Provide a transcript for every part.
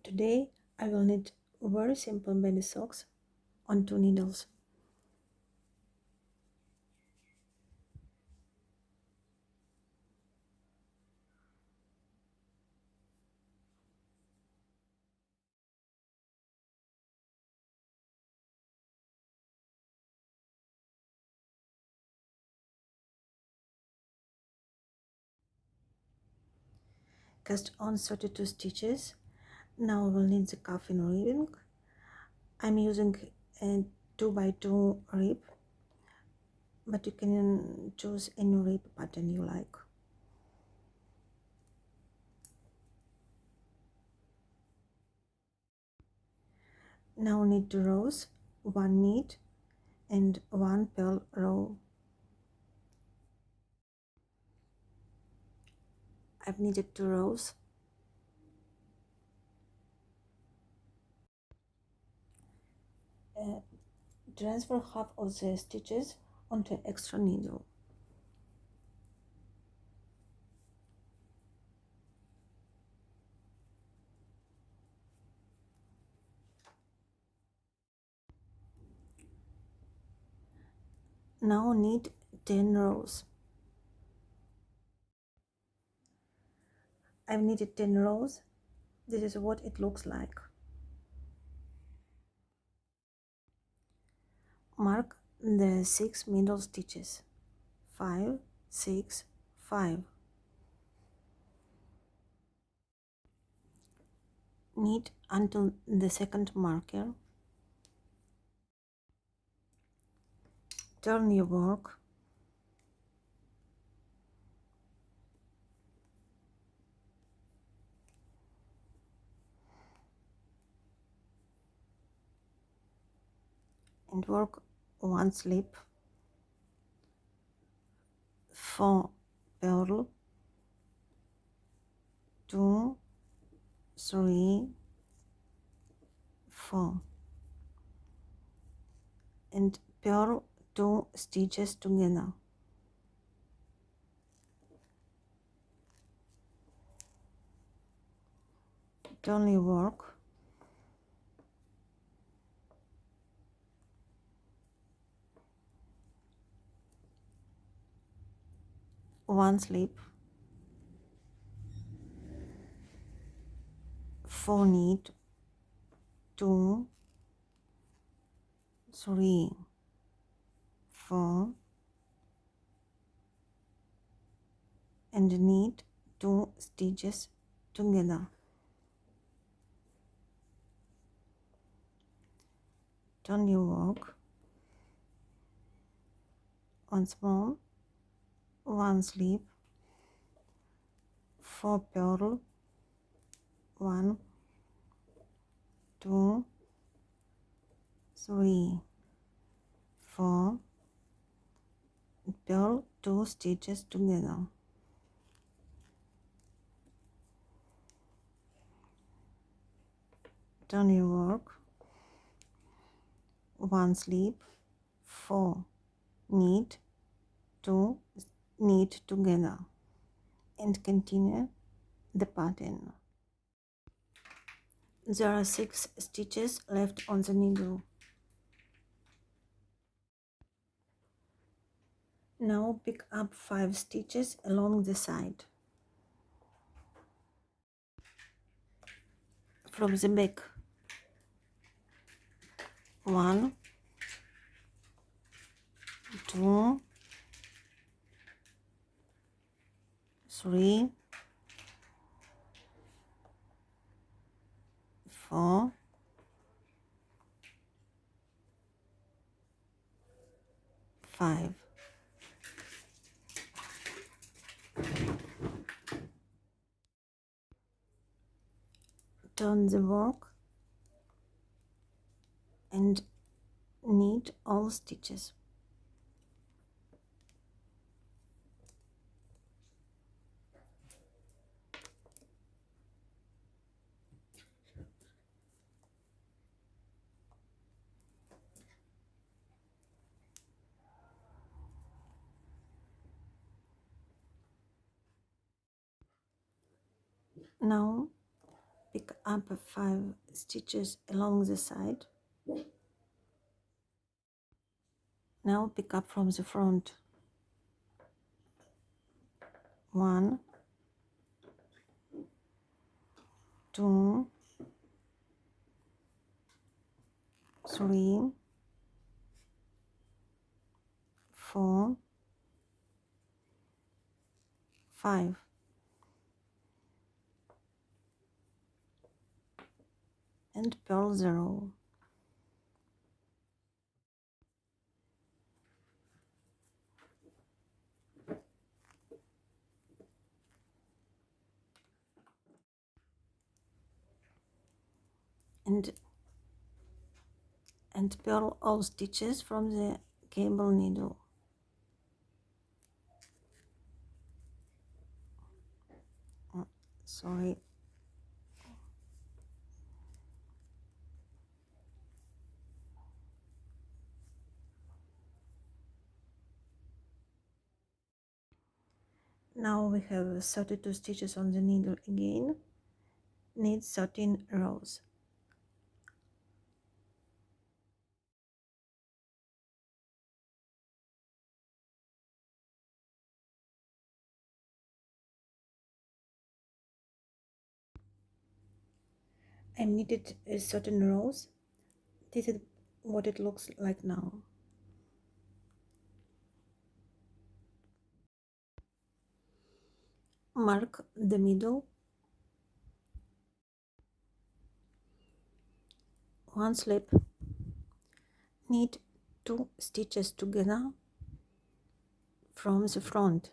Today I will knit very simple baby socks on 2 needles. Cast on 32 stitches. Now I will knit the cuff in ribbing. I'm using a 2x2 rib, but you can choose any rib pattern you like. Now knit 2 rows, 1 knit and 1 purl row. I've knitted 2 rows. Transfer half of the stitches onto extra needle. Now knit 10 rows. I've knitted 10 rows. This is what it looks like. Mark the 6 middle stitches. 5, 6, 5. Knit until the second marker. Turn your work. And work 1 slip, 4 purl, 2, 3, 4, and purl 2 stitches together. Turn your work. One slip, 4 knit, 2, 3, 4, and knit 2 stitches together. Turn your work. Once more, 1 slip, 4 purl, 1, 2, 3, 4, purl 2 stitches together. Turn your work. 1 slip, 4 knit, 2 knit together, and continue the pattern. There are 6 stitches left on the needle. Now pick up 5 stitches along the side. From the back, 1, 2, 3, 4, 5. Turn the work and knit all stitches. Now pick up 5 stitches along the side. Now pick up from the front 1, 2, 3, 4, 5. And purl the row. And purl all stitches from the cable needle. Sorry. Now we have 32 stitches on the needle again. Need 13 rows. I knitted 13 rows. This is what it looks like now. Mark the middle. One slip. Knit 2 stitches together from the front.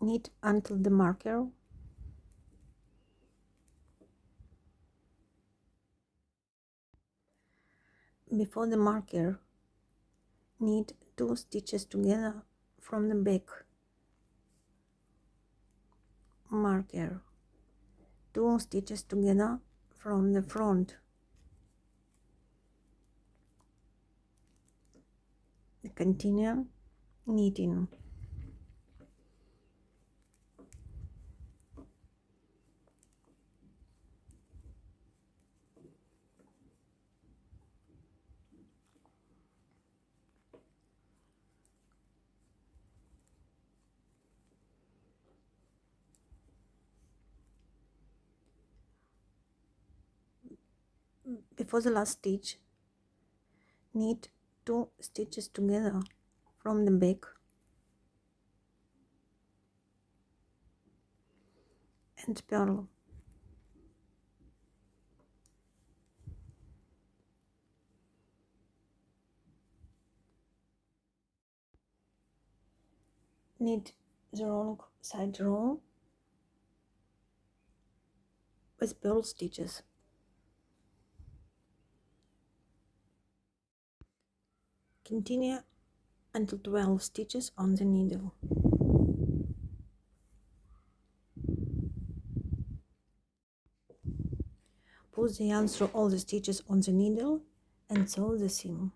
Knit until the marker. Before the marker, knit 2 stitches together from the back. Marker. 2 stitches together from the front. Continue knitting. Before the last stitch, knit 2 stitches together from the back and purl. Knit the wrong side row with purl stitches. Continue until 12 stitches on the needle. Push the yarn through all the stitches on the needle and sew the seam.